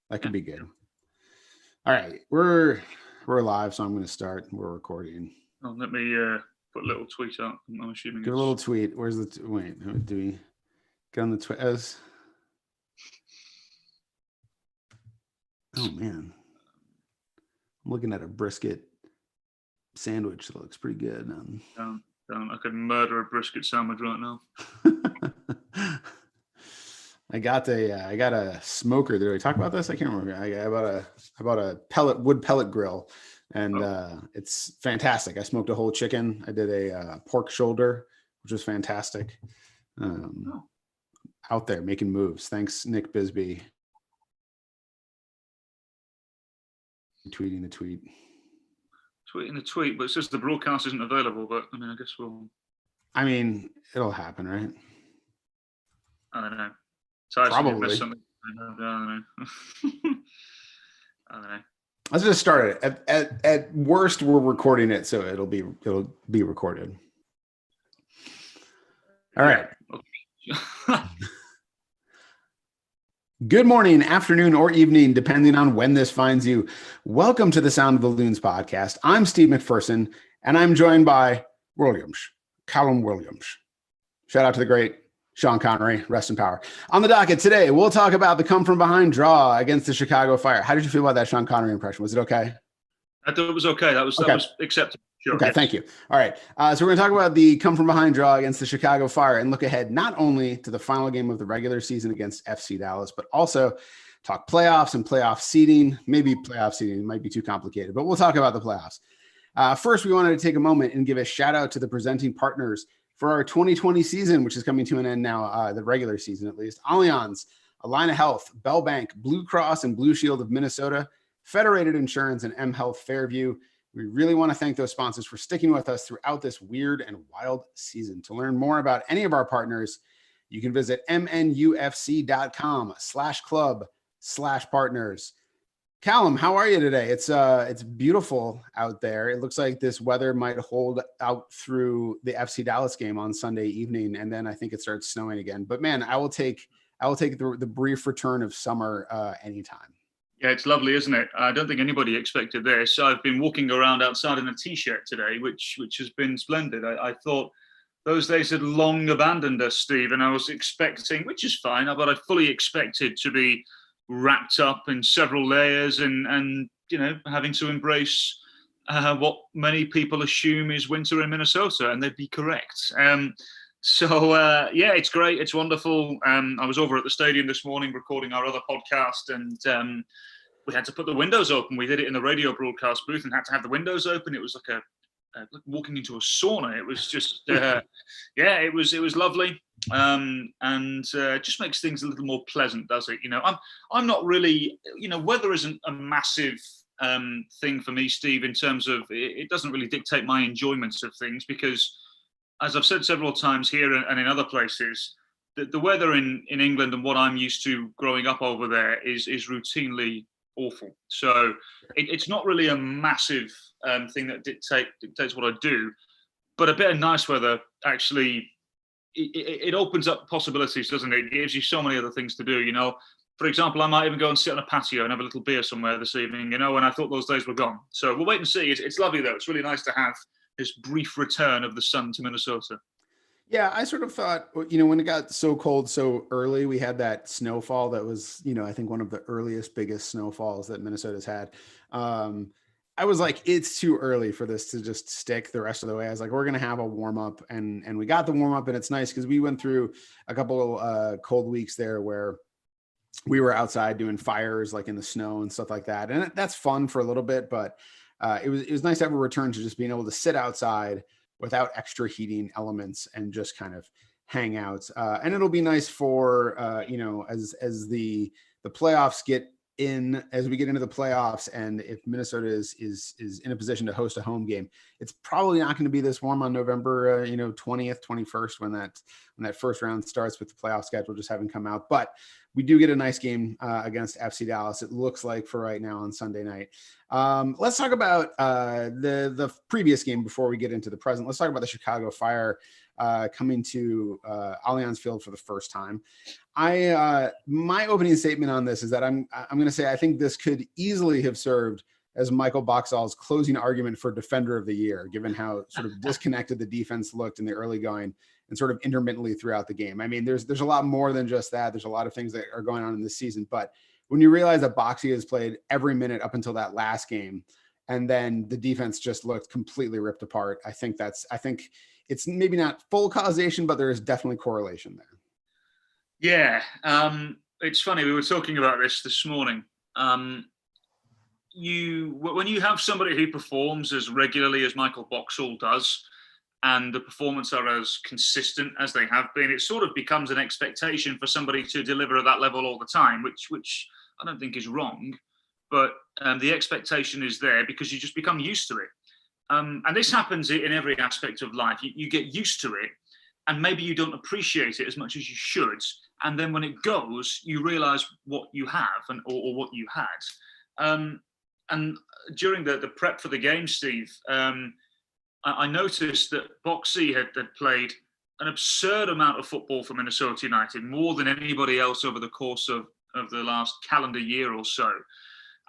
That could be good. All right, we're live, so I'm going to start. We're recording. Oh, let me put a little tweet out. I'm assuming. Give a little tweet. Where's the wait? Do we get on the tweet? Oh man, I'm looking at a brisket sandwich that looks pretty good. I could murder a brisket sandwich right now. I got a smoker. Did we talk about this? I can't remember. I bought a wood pellet grill, and it's fantastic. I smoked a whole chicken. I did a pork shoulder, which was fantastic. Out there making moves. Thanks, Nick Bisbee. Tweeting the tweet. Tweeting the tweet, but it says the broadcast isn't available. But I mean, I guess we'll. I mean, it'll happen, right? I don't know. Probably. I don't know. I don't know. Let's just start it. At worst, we're recording it, so it'll be recorded. All right. Okay. Good morning, afternoon, or evening, depending on when this finds you. Welcome to the Sound of the Loons podcast. I'm Steve McPherson, and I'm joined by Callum Williams. Shout out to the great Sean Connery, rest in power. On the docket today, we'll talk about the come-from-behind draw against the Chicago Fire. How did you feel about that Sean Connery impression? Was it okay? I thought it was okay. That was acceptable. Sure, okay, yes. Thank you. All right, so we're going to talk about the come-from-behind draw against the Chicago Fire and look ahead not only to the final game of the regular season against FC Dallas, but also talk playoffs and playoff seeding. Maybe playoff seeding might be too complicated, but we'll talk about the playoffs. First, we wanted to take a moment and give a shout-out to the presenting partners for our 2020 season, which is coming to an end now, the regular season at least. Allianz, Allina Health, Bell Bank, Blue Cross and Blue Shield of Minnesota, Federated Insurance, and M Health Fairview. We really want to thank those sponsors for sticking with us throughout this weird and wild season. To learn more about any of our partners, you can visit mnufc.com/club/partners. Callum, how are you today? It's beautiful out there. It looks like this weather might hold out through the FC Dallas game on Sunday evening, and then I think it starts snowing again. But man, I will take the brief return of summer anytime. Yeah, it's lovely, isn't it? I don't think anybody expected this. I've been walking around outside in a t-shirt today, which has been splendid. I thought those days had long abandoned us, Steve, and I was expecting, which is fine, but I fully expected to be wrapped up in several layers and having to embrace what many people assume is winter in Minnesota, and they'd be correct. So it's great. It's wonderful. I was over at the stadium this morning recording our other podcast, and we had to put the windows open. We did it in the radio broadcast booth and had to have the windows open. It was like walking into a sauna. It was just, it was lovely. It just makes things a little more pleasant, does it? I'm not really, weather isn't a massive thing for me, Steve, in terms of it doesn't really dictate my enjoyment of things, because as I've said several times here and in other places, the weather in England and what I'm used to growing up over there is routinely awful. So it's not really a massive thing that dictates what I do, but a bit of nice weather actually, it opens up possibilities, doesn't it? It gives you so many other things to do, For example, I might even go and sit on a patio and have a little beer somewhere this evening, and I thought those days were gone. So we'll wait and see. It's lovely, though. It's really nice to have this brief return of the sun to Minnesota. Yeah, I sort of thought, when it got so cold so early, we had that snowfall that was, I think one of the earliest, biggest snowfalls that Minnesota's had. I was like, it's too early for this to just stick the rest of the way. I was like, we're going to have a warm up, and we got the warm up, and it's nice because we went through a couple cold weeks there where we were outside doing fires like in the snow and stuff like that. And that's fun for a little bit, but it was nice to have a return to just being able to sit outside without extra heating elements and just kind of hang out. And it'll be nice for, as the playoffs get in, as we get into the playoffs, and if Minnesota is in a position to host a home game, it's probably not going to be this warm on November, 20th, 21st, when that first round starts with the playoff schedule just having come out. But we do get a nice game against FC Dallas, it looks like, for right now on Sunday night. Let's talk about the previous game before we get into the present. Let's talk about the Chicago Fire. coming to Allianz Field for the first time. My opening statement on this is that I'm going to say I think this could easily have served as Michael Boxall's closing argument for Defender of the Year, given how sort of disconnected the defense looked in the early going and sort of intermittently throughout the game. I mean, there's a lot more than just that. There's a lot of things that are going on in this season, but when you realize that Boxy has played every minute up until that last game, and then the defense just looked completely ripped apart, I think it's maybe not full causation, but there is definitely correlation there. Yeah, it's funny. We were talking about this morning. When you have somebody who performs as regularly as Michael Boxall does, and the performances are as consistent as they have been, it sort of becomes an expectation for somebody to deliver at that level all the time, which I don't think is wrong, but the expectation is there because you just become used to it. And this happens in every aspect of life. You get used to it, and maybe you don't appreciate it as much as you should. And then when it goes, you realize what you have or what you had. And during the prep for the game, Steve, I noticed that Boxy had played an absurd amount of football for Minnesota United, more than anybody else over the course of the last calendar year or so.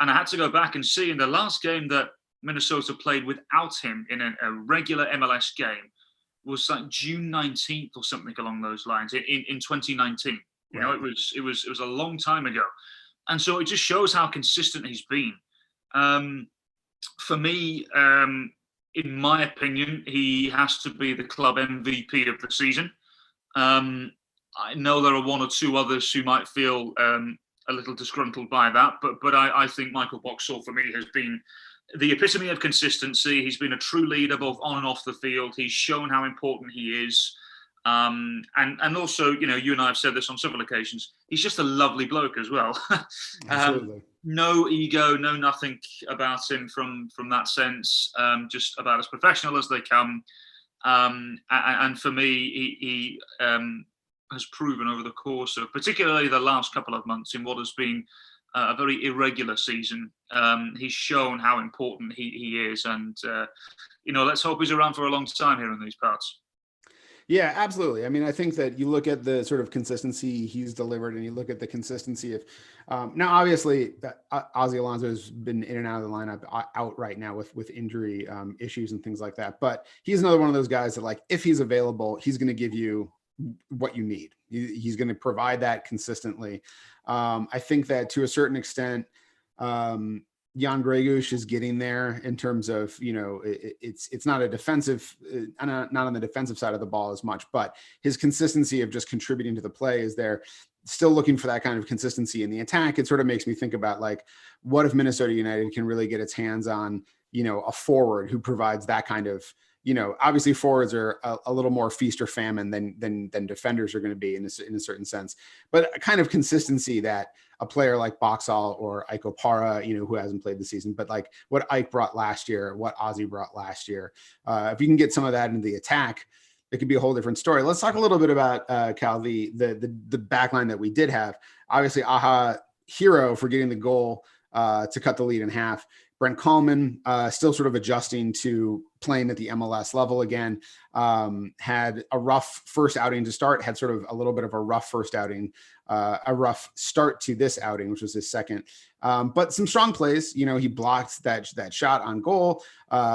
And I had to go back and see in the last game that Minnesota played without him in a regular MLS game was like June 19th or something along those lines in 2019. You know, it was a long time ago. And so it just shows how consistent he's been. For me, in my opinion, he has to be the club MVP of the season. I know there are one or two others who might feel a little disgruntled by that, but I think Michael Boxall, for me, has been the epitome of consistency. He's been a true leader both on and off the field. He's shown how important he is. And also, you know, you and I have said this on several occasions, he's just a lovely bloke as well. Absolutely. No ego, no nothing about him from that sense, just about as professional as they come. And for me, he has proven over the course of particularly the last couple of months in what has been a very irregular season. He's shown how important he is. And, you know, let's hope he's around for a long time here in these parts. Yeah, absolutely. I mean, I think that you look at the sort of consistency he's delivered, and you look at the consistency of now, obviously, Ozzie Alonso has been in and out of the lineup out right now with injury issues and things like that. But he's another one of those guys that, like, if he's available, he's going to give you what you need. He's going to provide that consistently. I think that to a certain extent, Jan Gregush is getting there in terms of, you know, it's not a defensive, not on the defensive side of the ball as much, but his consistency of just contributing to the play is there. Still looking for that kind of consistency in the attack. It sort of makes me think about, like, what if Minnesota United can really get its hands on, you know, a forward who provides that kind of, you know, obviously forwards are a little more feast or famine than defenders are going to be in a certain sense, but a kind of consistency that a player like Boxall or Ike Opara, you know, who hasn't played the season, but like what Ike brought last year, what Ozzie brought last year, if you can get some of that into the attack, it could be a whole different story. Let's talk a little bit about Cal, the backline that we did have. Obviously, Aha, hero for getting the goal to cut the lead in half. Brent Coleman still sort of adjusting to playing at the MLS level again. Had a rough first outing to start, had sort of a little bit of a rough first outing, a rough start to this outing, which was his second. But some strong plays. You know, he blocked that shot on goal,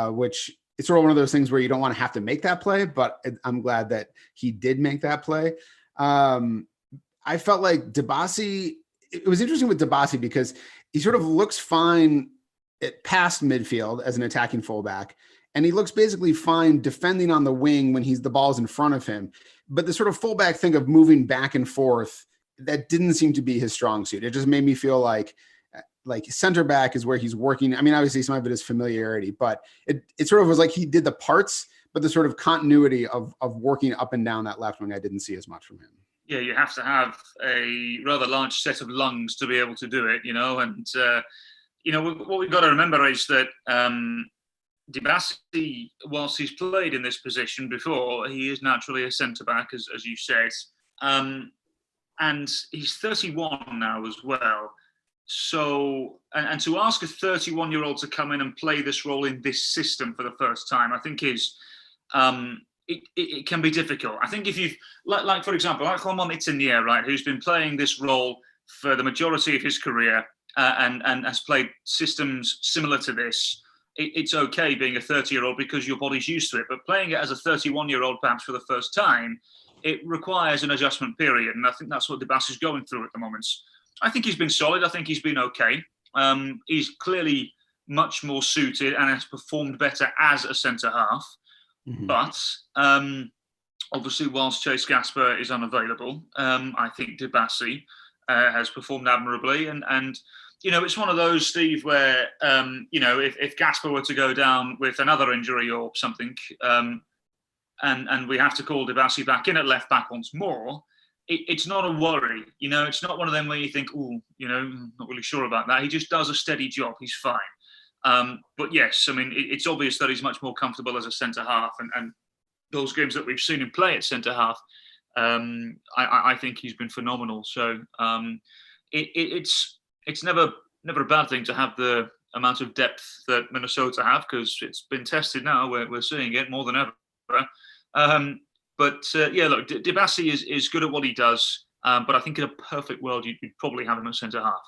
which it's sort of one of those things where you don't want to have to make that play, but I'm glad that he did make that play. I felt like Dibassy, it was interesting with Dibassy because he sort of looks fine past midfield as an attacking fullback, and he looks basically fine defending on the wing when the ball's in front of him. But the sort of fullback thing of moving back and forth, that didn't seem to be his strong suit. It just made me feel like center back is where he's working. I mean, obviously some of it is familiarity, but it sort of was like he did the parts, but the sort of continuity of working up and down that left wing, I didn't see as much from him. Yeah, you have to have a rather large set of lungs to be able to do it, you know, and you know, what we've got to remember is that Dibassy, whilst he's played in this position before, he is naturally a centre-back, as you said. And he's 31 now as well. So, and to ask a 31-year-old to come in and play this role in this system for the first time, I think is it can be difficult. I think if you've, like for example, like Romain Métanire, right, who's been playing this role for the majority of his career and has played systems similar to this, it's okay being a 30-year-old because your body's used to it. But playing it as a 31-year-old perhaps for the first time, it requires an adjustment period. And I think that's what Debas is going through at the moment. I think he's been solid. I think he's been okay. He's clearly much more suited and has performed better as a centre-half. Mm-hmm. But obviously, whilst Chase Gasper is unavailable, I think Debassi has performed admirably. And it's one of those, Steve, where, if Gasper were to go down with another injury or something, and we have to call Debassi back in at left back once more, it's not a worry. It's not one of them where you think, not really sure about that. He just does a steady job. He's fine. But yes, I mean, it's obvious that he's much more comfortable as a centre-half, and those games that we've seen him play at centre-half, I think he's been phenomenal. So it's never a bad thing to have the amount of depth that Minnesota have, because it's been tested now. We're seeing it more than ever. Look, Debassi is good at what he does, but I think in a perfect world, you'd probably have him at centre-half.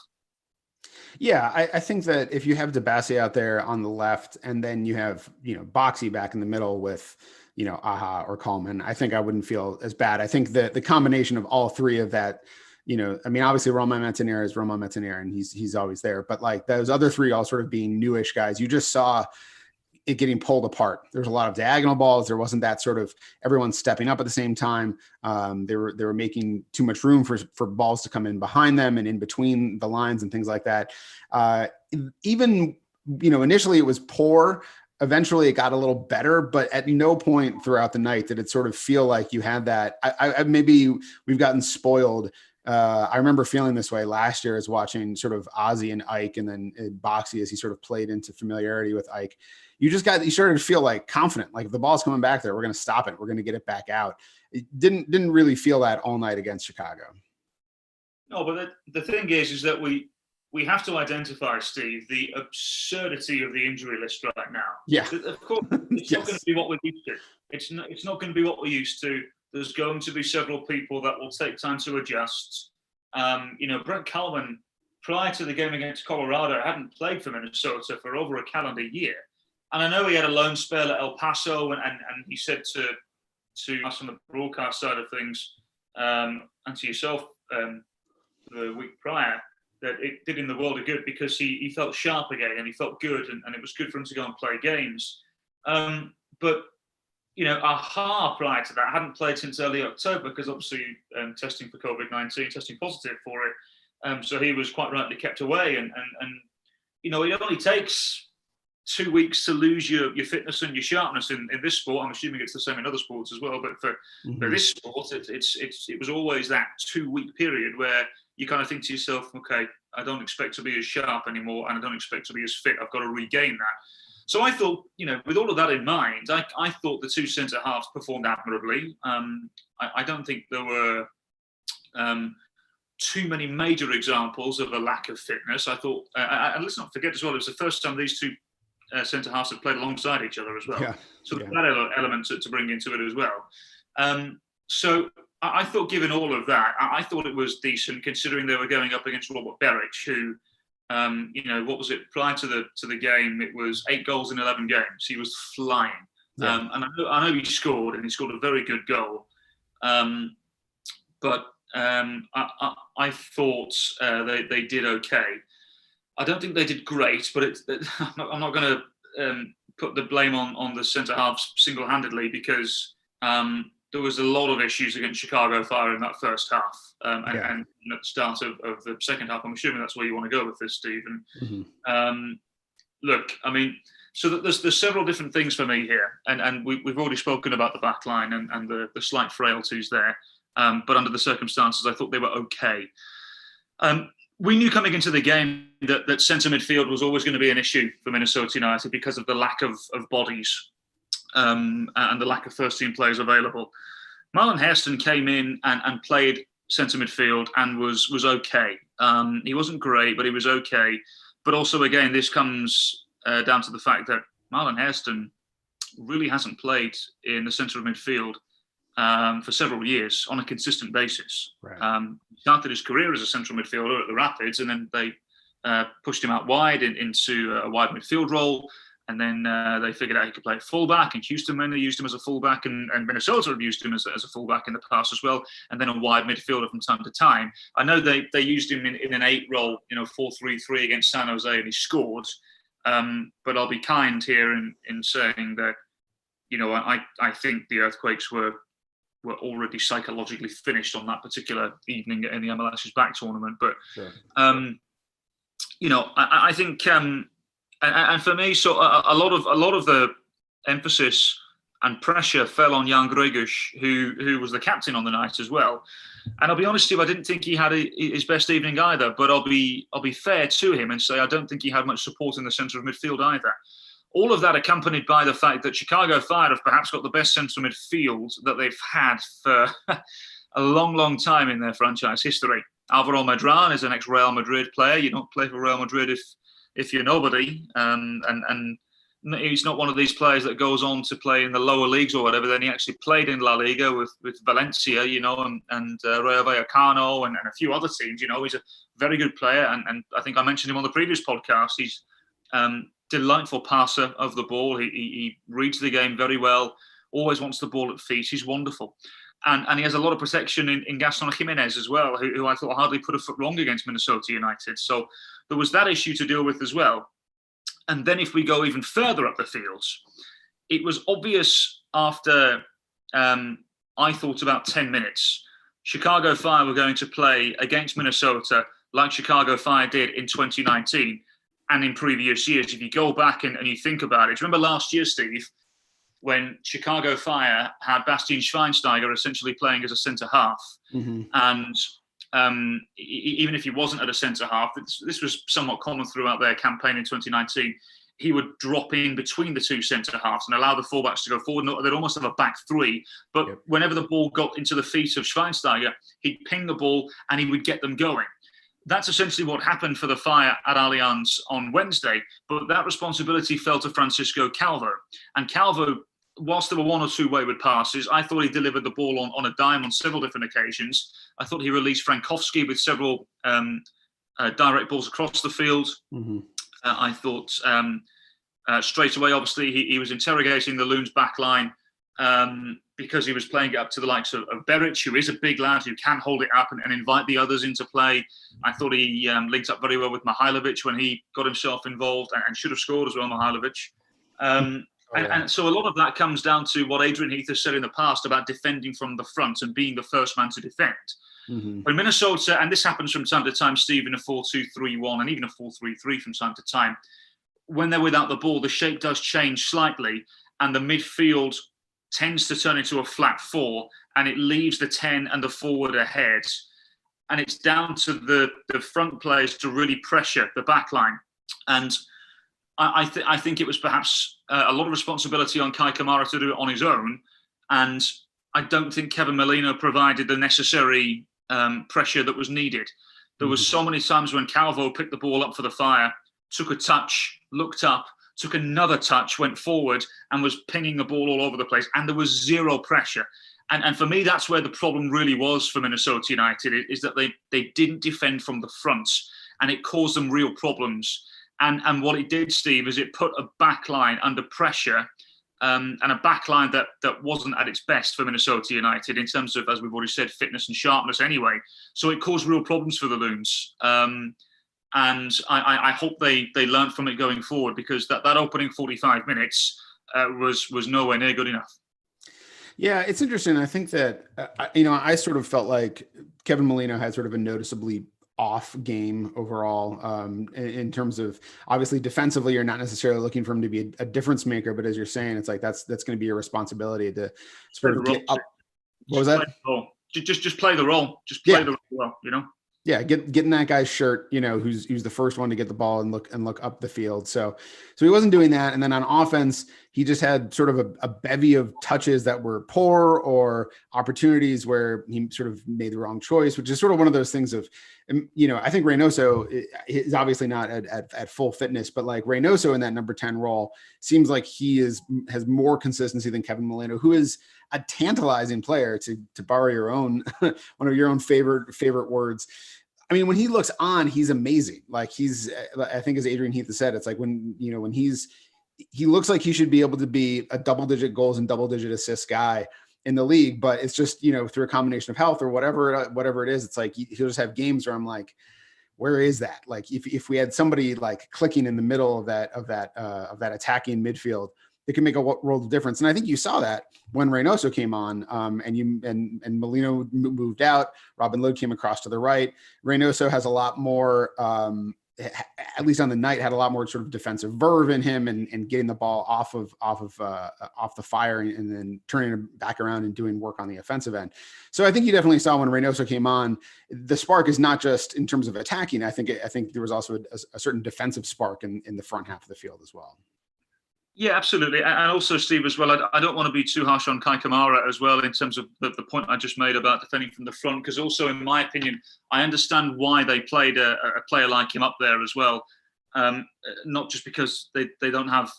Yeah, I think that if you have Debassi out there on the left, and then you have, Boxy back in the middle with, Aha or Coleman, I think I wouldn't feel as bad. I think that the combination of all three of that, obviously Romain Métanire is Romain Métanire, and he's always there. But like those other three all sort of being newish guys, you just saw it getting pulled apart. There's a lot of diagonal balls. There wasn't that sort of everyone stepping up at the same time. They were making too much room for balls to come in behind them and in between the lines and things like that. Even, initially it was poor. Eventually it got a little better, but at no point throughout the night did it sort of feel like you had that. I maybe we've gotten spoiled. I remember feeling this way last year as watching sort of Ozzy and Ike, and then Boxy as he sort of played into familiarity with Ike. You started to feel like confident, like if the ball's coming back there, we're going to stop it. We're going to get it back out. It didn't really feel that all night against Chicago. No, but the thing is that we have to identify, Steve, the absurdity of the injury list right now. Yeah. Of course, it's not going to be what we're used to. It's not going to be what we're used to. There's going to be several people that will take time to adjust. Brett Kalman, prior to the game against Colorado, hadn't played for Minnesota for over a calendar year. And I know he had a loan spell at El Paso, and he said to us on the broadcast side of things, and to yourself the week prior, that it did him the world of good because he felt sharp again and he felt good, and it was good for him to go and play games. But Aha prior to that hadn't played since early October because obviously testing for COVID-19, testing positive for it. So he was quite rightly kept away, and it only takes 2 weeks to lose your fitness and your sharpness in this sport. I'm assuming it's the same in other sports as well, but for this sport, it was always that 2 week period where you kind of think to yourself, okay, I don't expect to be as sharp anymore, and I don't expect to be as fit. I've got to regain that. So I thought, with all of that in mind, I thought the two centre halves performed admirably. I don't think there were too many major examples of a lack of fitness. I thought, and let's not forget as well, it was the first time these two centre halves have played alongside each other as well. Yeah. So that element to bring into it as well. So I thought, given all of that, I thought it was decent considering they were going up against Robert Beric, who, what was it prior to the game? It was 8 goals in 11 games. He was flying, and I know he scored, and he scored a very good goal. But I thought they did okay. I don't think they did great, but I'm not going to put the blame on the centre halves single-handedly, because there was a lot of issues against Chicago Fire in that first half, and at the start of the second half. I'm assuming that's where you want to go with this, Steve. And look, I mean, so there's several different things for me here, and we've already spoken about the back line and the slight frailties there. But under the circumstances, I thought they were okay. We knew coming into the game that centre midfield was always going to be an issue for Minnesota United because of the lack of bodies and the lack of first-team players available. Marlon Hairston came in and played centre midfield and was okay. He wasn't great, but he was okay. But also, again, this comes down to the fact that Marlon Hairston really hasn't played in the centre of midfield for several years on a consistent basis. Right. Started his career as a central midfielder at the Rapids, and then they pushed him out wide into a wide midfield role. And then they figured out he could play at fullback, and Houston mainly used him as a fullback, and Minnesota have used him as a fullback in the past as well, and then a wide midfielder from time to time. I know they used him in an 8 role, 4-3-3 against San Jose, and he scored. But I'll be kind here in saying that, I think the Earthquakes were already psychologically finished on that particular evening in the MLS's back tournament. But, sure. I think... And for me, so a lot of the emphasis and pressure fell on Jan Gregus, who was the captain on the night as well. And I'll be honest with you, I didn't think he had his best evening either. But I'll be fair to him and say I don't think he had much support in the centre of midfield either. All of that accompanied by the fact that Chicago Fire have perhaps got the best centre midfield that they've had for a long, long time in their franchise history. Alvaro Medran is an ex-Real Madrid player. You don't play for Real Madrid if you're nobody, and he's not one of these players that goes on to play in the lower leagues or whatever. Then he actually played in La Liga with Valencia, and Rayo Vallecano and a few other teams. He's a very good player, and I think I mentioned him on the previous podcast. He's delightful passer of the ball. He reads the game very well, always wants the ball at feet. He's wonderful. And he has a lot of protection in Gaston Jimenez as well, who I thought hardly put a foot wrong against Minnesota United. So there was that issue to deal with as well. And then if we go even further up the fields, it was obvious after, I thought about 10 minutes, Chicago Fire were going to play against Minnesota like Chicago Fire did in 2019 and in previous years. If you go back and you think about it, remember last year, Steve, when Chicago Fire had Bastian Schweinsteiger essentially playing as a centre-half. Mm-hmm. And even if he wasn't at a centre-half, this was somewhat common throughout their campaign in 2019, he would drop in between the two centre-halves and allow the fullbacks to go forward. They'd almost have a back three. But whenever the ball got into the feet of Schweinsteiger, he'd ping the ball and he would get them going. That's essentially what happened for the Fire at Allianz on Wednesday. But that responsibility fell to Francisco Calvo. And Calvo, whilst there were one or two wayward passes, I thought he delivered the ball on a dime on several different occasions. I thought he released Frankowski with several direct balls across the field. Mm-hmm. I thought straight away, obviously, he was interrogating the Loons back line because he was playing it up to the likes of Beric, who is a big lad who can hold it up and invite the others into play. I thought he linked up very well with Mihailovic when he got himself involved and should have scored as well, Mihailovic. And so a lot of that comes down to what Adrian Heath has said in the past about defending from the front and being the first man to defend. Mm-hmm. When Minnesota, and this happens from time to time, Steve, in a 4-2-3-1 and even a 4-3-3 from time to time, when they're without the ball, the shape does change slightly and the midfield tends to turn into a flat 4 and it leaves the 10 and the forward ahead. And it's down to the front players to really pressure the back line. And I think it was perhaps a lot of responsibility on Kai Kamara to do it on his own. And I don't think Kevin Molino provided the necessary pressure that was needed. There was so many times when Calvo picked the ball up for the Fire, took a touch, looked up, took another touch, went forward and was pinging the ball all over the place. And there was zero pressure. And for me, that's where the problem really was for Minnesota United, is that they didn't defend from the front and it caused them real problems. And what it did, Steve, is it put a back line under pressure and a back line that wasn't at its best for Minnesota United in terms of, as we've already said, fitness and sharpness anyway. So it caused real problems for the Loons. And I hope they learned from it going forward, because that opening 45 minutes was nowhere near good enough. Yeah, it's interesting. I think that, I sort of felt like Kevin Molino had sort of a noticeably off game overall in terms of, obviously defensively, you're not necessarily looking for him to be a difference maker, but as you're saying, it's like that's going to be your responsibility to sort of get up. What was that? Just play the role. Just play the role well, Yeah, getting that guy's shirt, who's the first one to get the ball and look up the field. So he wasn't doing that. And then on offense, he just had sort of a bevy of touches that were poor or opportunities where he sort of made the wrong choice, which is sort of one of those things of, I think Reynoso is obviously not at full fitness, but like Reynoso in that number 10 role seems like has more consistency than Kevin Molino, who is a tantalizing player, to borrow your own, one of your own favorite words. I mean, when he looks on, he's amazing. Like I think as Adrian Heath has said, it's like when he looks like he should be able to be a double-digit goals and double-digit assists guy in the league, but it's just, through a combination of health or whatever it is, it's like he'll just have games where I'm like, where is that? Like if we had somebody like clicking in the middle of that attacking midfield, it can make a world of difference. And I think you saw that when Reynoso came on, and Molino moved out. Robin Lod came across to the right. Reynoso has a lot more, at least on the night, had a lot more sort of defensive verve in him, and getting the ball off the fire and then turning it back around and doing work on the offensive end. So I think you definitely saw when Reynoso came on, the spark is not just in terms of attacking. I think there was also a certain defensive spark in the front half of the field as well. Yeah, absolutely. And also, Steve, as well, I don't want to be too harsh on Kai Kamara as well in terms of the point I just made about defending from the front, because also, in my opinion, I understand why they played a player like him up there as well. Not just because they don't have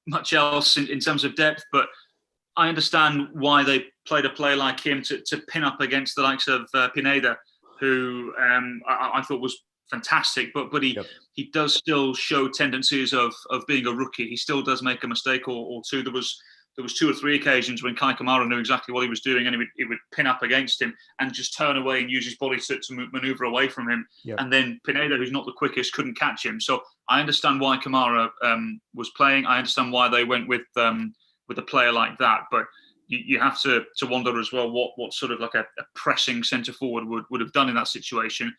much else in terms of depth, but I understand why they played a player like him to pin up against the likes of Pineda, who I thought was fantastic, but he does still show tendencies of being a rookie. He still does make a mistake or two. There was 2 or 3 occasions when Kai Kamara knew exactly what he was doing, and he would pin up against him and just turn away and use his body to maneuver away from him. Yep. And then Pineda, who's not the quickest, couldn't catch him. So I understand why Kamara was playing. I understand why they went with a player like that, but you have to wonder as well what sort of like a pressing centre forward would have done in that situation.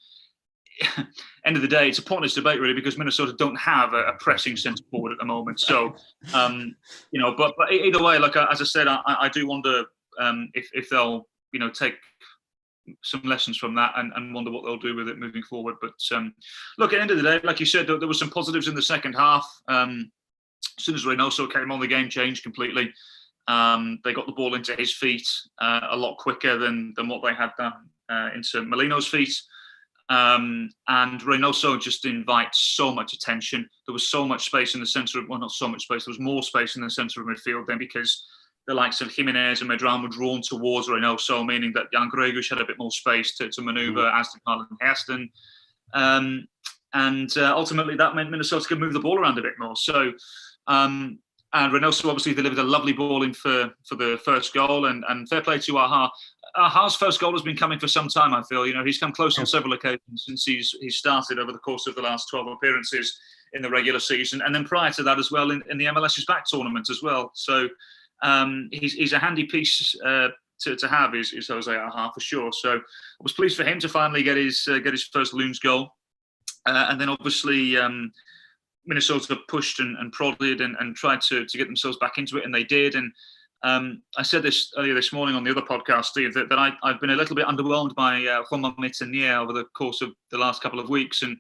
End of the day, it's a pointless debate really, because Minnesota don't have a pressing centre forward at the moment. So, but either way, like as I said, I do wonder if they'll take some lessons from that and wonder what they'll do with it moving forward. But look, at the end of the day, like you said, there were some positives in the second half. As soon as Reynoso came on, the game changed completely. They got the ball into his feet a lot quicker than what they had done into Molino's feet. And Reynoso just invites so much attention. There was so much space in the centre of, well, not so much space, there was more space in the centre of midfield then, because the likes of Jimenez and Medran were drawn towards Reynoso, meaning that Jan Gregus had a bit more space to manoeuvre, as did Marlon Hairston. And ultimately that meant Minnesota could move the ball around a bit more. So, and Reynoso obviously delivered a lovely ball in for the first goal, and fair play to Aha. Aha's first goal has been coming for some time, I feel. He's come close on several occasions since he's started over the course of the last 12 appearances in the regular season. And then prior to that as well, in the MLS is Back tournament as well. So he's a handy piece to have, is Jose Aha, for sure. So I was pleased for him to finally get his first Loons goal. And then obviously Minnesota pushed and prodded and tried to get themselves back into it, and they did. And I said this earlier this morning on the other podcast, Steve, that I've been a little bit underwhelmed by Juan Metenier over the course of the last couple of weeks, and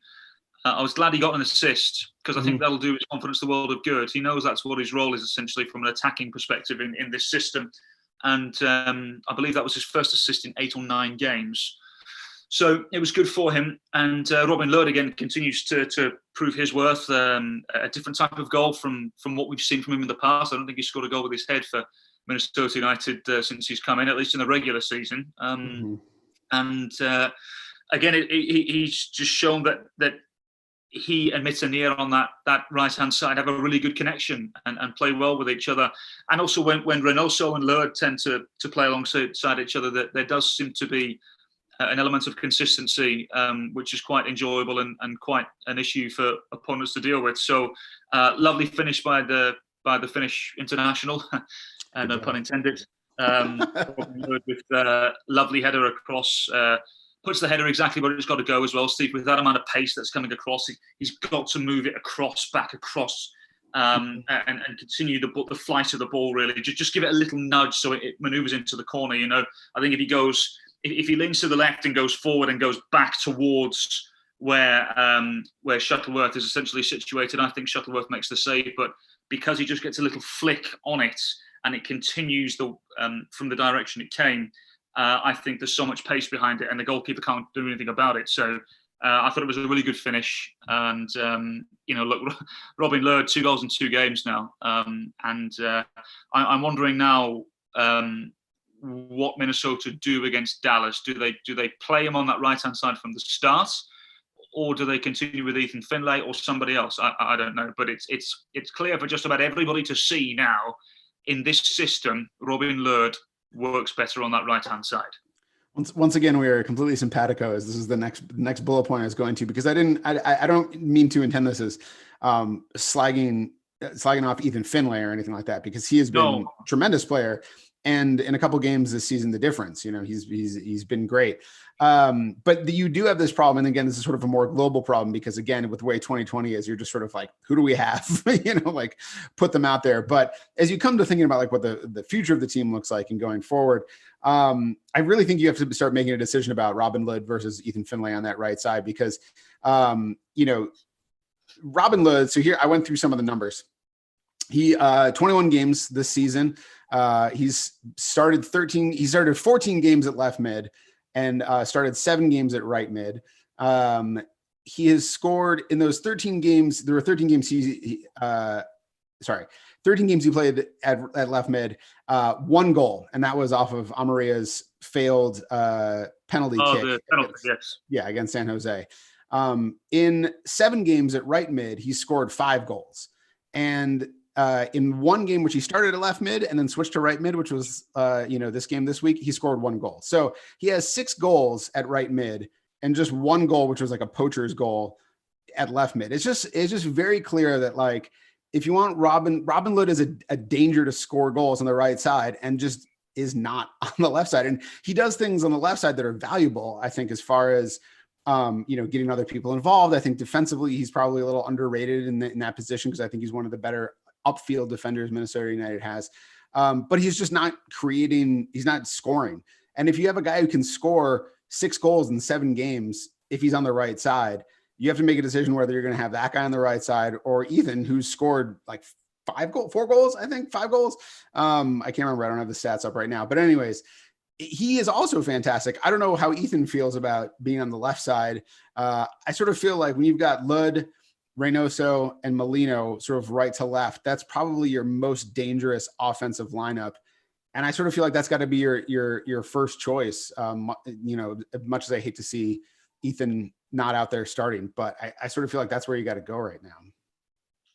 I was glad he got an assist, because I think that'll do his confidence the world of good. He knows that's what his role is, essentially, from an attacking perspective in this system, and I believe that was his first assist in 8 or 9 games. So it was good for him. And Robin Lod again continues to prove his worth. A different type of goal from what we've seen from him in the past. I don't think he's scored a goal with his head for Minnesota United since he's come in, at least in the regular season. And again, he's just shown that he and Metenier on that right-hand side have a really good connection and play well with each other. And also when Reynoso and Lod tend to play alongside each other, that there does seem to be an element of consistency, which is quite enjoyable and quite an issue for opponents to deal with. So lovely finish by the Finnish international, no pun intended. With lovely header across, puts the header exactly where it's got to go as well, Steve. With that amount of pace that's coming across, he's got to move it back across, and continue the flight of the ball. Really, just give it a little nudge so it manoeuvres into the corner. I think if he leans to the left and goes forward and goes back towards where Shuttleworth is essentially situated. I think Shuttleworth makes the save, but because he just gets a little flick on it and it continues from the direction it came, I think there's so much pace behind it, and the goalkeeper can't do anything about it. So I thought it was a really good finish. And look, Robin Lod, 2 goals in 2 games now, and I'm wondering now what Minnesota do against Dallas. Do they play him on that right hand side from the start, or do they continue with Ethan Finlay or somebody else? I don't know, but it's clear for just about everybody to see now. In this system, Robin Lod works better on that right hand side. Once again, we are completely simpaticos. This is the next bullet point I was going to, because I don't mean to intend this as slagging off Ethan Finlay or anything like that, because he has been a tremendous player. And in a couple games this season, the difference, he's been great. But you do have this problem. And again, this is sort of a more global problem, because again, with the way 2020 is, you're just sort of like, who do we have? Like put them out there. But as you come to thinking about like what the future of the team looks like and going forward, I really think you have to start making a decision about Robin Lod versus Ethan Finlay on that right side, because, Robin Lod, so here I went through some of the numbers. He 21 games this season. He's started 14 games at left mid and started 7 games at right mid. He has scored in those 13 games. There were 13 games 13 games he played at left mid, 1 goal, and that was off of Amaria's failed penalty kick. The penalty, yes. Yeah, against San Jose. In 7 games at right mid, he scored 5 goals. And in 1 game, which he started at left mid and then switched to right mid, which was, this game this week, he scored 1 goal. So he has 6 goals at right mid and just 1 goal, which was like a poacher's goal at left mid. It's just very clear that, like, if you want Robin Lod is a danger to score goals on the right side and just is not on the left side. And he does things on the left side that are valuable, I think, as far as, getting other people involved. I think defensively, he's probably a little underrated in that position, because I think he's one of the better upfield defenders Minnesota United has. But he's just not he's not scoring. And if you have a guy who can score 6 goals in 7 games, if he's on the right side, you have to make a decision whether you're going to have that guy on the right side or Ethan, who's scored like 4 goals, I think 5 goals. I can't remember. I don't have the stats up right now, but anyways, he is also fantastic. I don't know how Ethan feels about being on the left side. I sort of feel like when you've got Lod, Reynoso, and Molino sort of right to left, that's probably your most dangerous offensive lineup. And I sort of feel like that's got to be your first choice. As much as I hate to see Ethan not out there starting, but I sort of feel like that's where you got to go right now.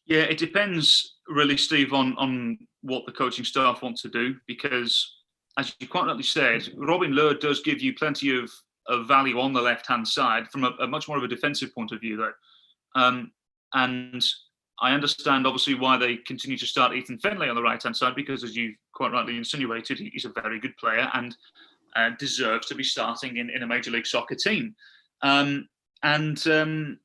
Yeah, it depends really, Steve, on what the coaching staff want to do, because as you quite rightly said, Robin Lod does give you plenty of value on the left-hand side from a much more of a defensive point of view, though. And I understand, obviously, why they continue to start Ethan Finlay on the right-hand side, because, as you quite rightly insinuated, he's a very good player and deserves to be starting in a Major League Soccer team. I can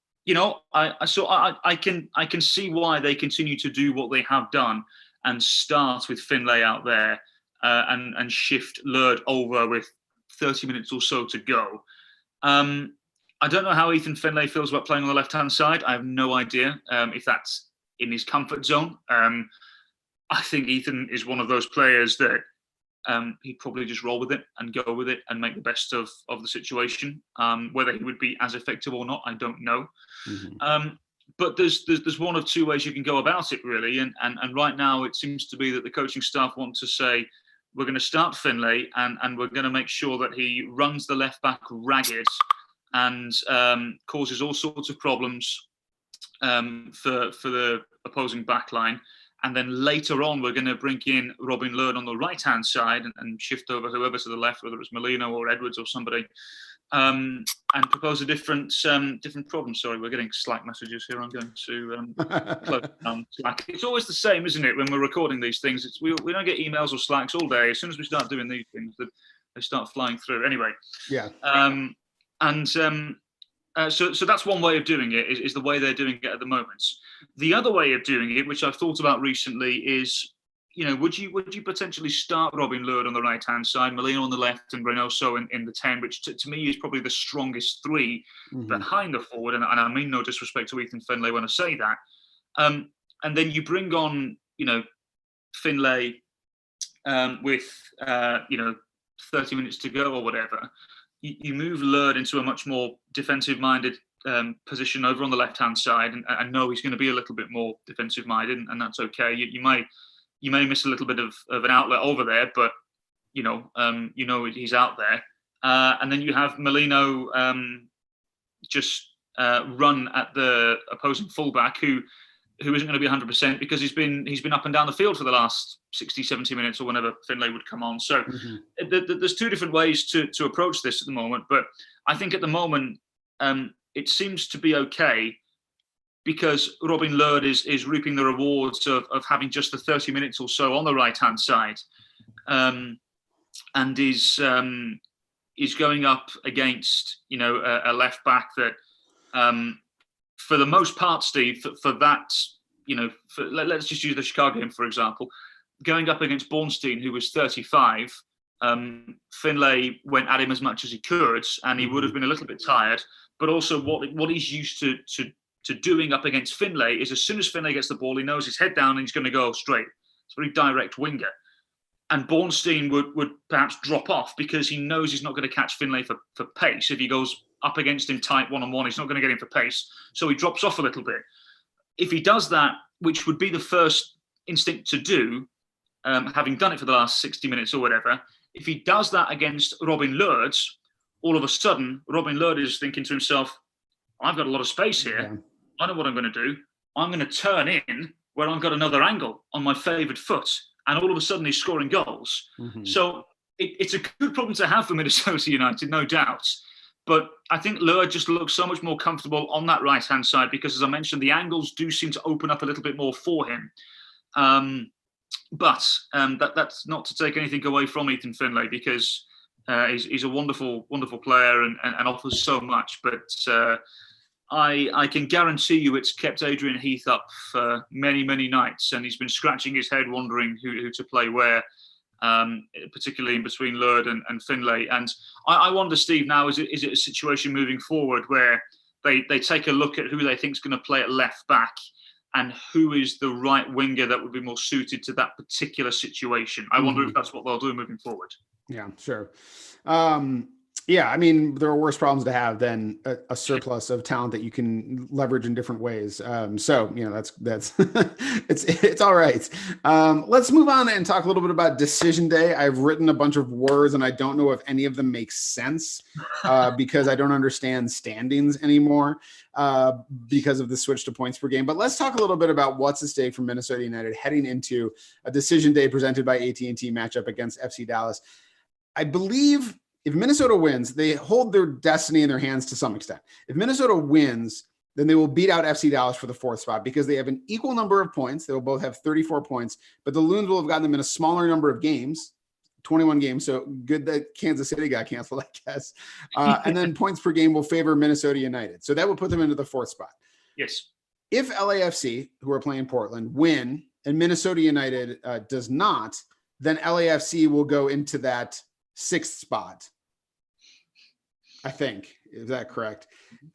see why they continue to do what they have done and start with Finlay out there and shift Lod over with 30 minutes or so to go. I don't know how Ethan Finlay feels about playing on the left-hand side. I have no idea if that's in his comfort zone. I think Ethan is one of those players that he'd probably just roll with it and go with it and make the best of the situation. Whether he would be as effective or not, I don't know. Mm-hmm. But there's 1 of 2 ways you can go about it, really. And right now it seems to be that the coaching staff want to say, we're going to start Finlay and we're going to make sure that he runs the left back ragged and causes all sorts of problems for the opposing back line. And then later on, we're going to bring in Robin Lod on the right-hand side and shift over whoever to the left, whether it's Molino or Edwards or somebody, and propose a different problem. Sorry, we're getting Slack messages here. I'm going to close down Slack. It's always the same, isn't it, when we're recording these things? We don't get emails or Slacks all day. As soon as we start doing these things, they start flying through. Anyway. Yeah. So that's one way of doing it, is the way they're doing it at the moment. The other way of doing it, which I've thought about recently, is, would you potentially start Robin Lod on the right hand side, Molino on the left, and Reynoso in the 10, which to me is probably the strongest three behind the forward, and I mean no disrespect to Ethan Finlay when I say that. And then you bring on Finlay with 30 minutes to go or whatever. You move Lod into a much more defensive-minded position over on the left-hand side, and I know he's going to be a little bit more defensive-minded, and that's okay. You may miss a little bit of an outlet over there, but he's out there. And then you have Molino just run at the opposing fullback who isn't going to be 100% because he's been up and down the field for the last 60, 70 minutes or whenever Finlay would come on. So there's two different ways to approach this at the moment. But I think at the moment it seems to be okay because Robin Lod is reaping the rewards of having just the 30 minutes or so on the right-hand side, and is going up against a left back that for the most part, Steve, for that, let's just use the Chicago game for example, going up against Bornstein, who was 35. Finlay went at him as much as he could, and he would have been a little bit tired. But also, what he's used to doing up against Finlay is as soon as Finlay gets the ball, he knows his head down and he's going to go straight. It's a very direct winger. And Bornstein would perhaps drop off because he knows he's not going to catch Finlay for pace. If he goes up against him tight one-on-one, he's not going to get him for pace. So he drops off a little bit. If he does that, which would be the first instinct to do, having done it for the last 60 minutes or whatever, if he does that against Robin Lod, all of a sudden, Robin Lod is thinking to himself, I've got a lot of space here. Yeah. I know what I'm going to do. I'm going to turn in where I've got another angle on my favoured foot. And all of a sudden, he's scoring goals. So it's a good problem to have for Minnesota United, no doubt. But I think Lod just looks so much more comfortable on that right-hand side because, as I mentioned, the angles do seem to open up a little bit more for him. But that's not to take anything away from Ethan Finlay because he's a wonderful, wonderful player and offers so much. But I can guarantee you it's kept Adrian Heath up for many, many nights, and he's been scratching his head wondering who to play where, particularly in between Lod and Finlay. And I wonder, Steve, now, is it a situation moving forward where they take a look at who they think is going to play at left back and who is the right winger that would be more suited to that particular situation? I wonder if that's what they'll do moving forward. Yeah, sure. Yeah, I mean, there are worse problems to have than a surplus of talent that you can leverage in different ways. So, that's it's all right. Let's move on and talk a little bit about decision day. I've written a bunch of words and I don't know if any of them make sense because I don't understand standings anymore because of the switch to points per game. But let's talk a little bit about what's at stake for Minnesota United heading into a decision day presented by AT&T matchup against FC Dallas. I believe if Minnesota wins, they hold their destiny in their hands to some extent. If Minnesota wins, then they will beat out FC Dallas for the fourth spot because they have an equal number of points. They will both have 34 points, but the Loons will have gotten them in a smaller number of games, 21 games. So good that Kansas City got canceled, I guess. And then points per game will favor Minnesota United. So that will put them into the fourth spot. Yes. If LAFC, who are playing Portland, win and Minnesota United does not, then LAFC will go into that sixth spot. I think. Is that correct?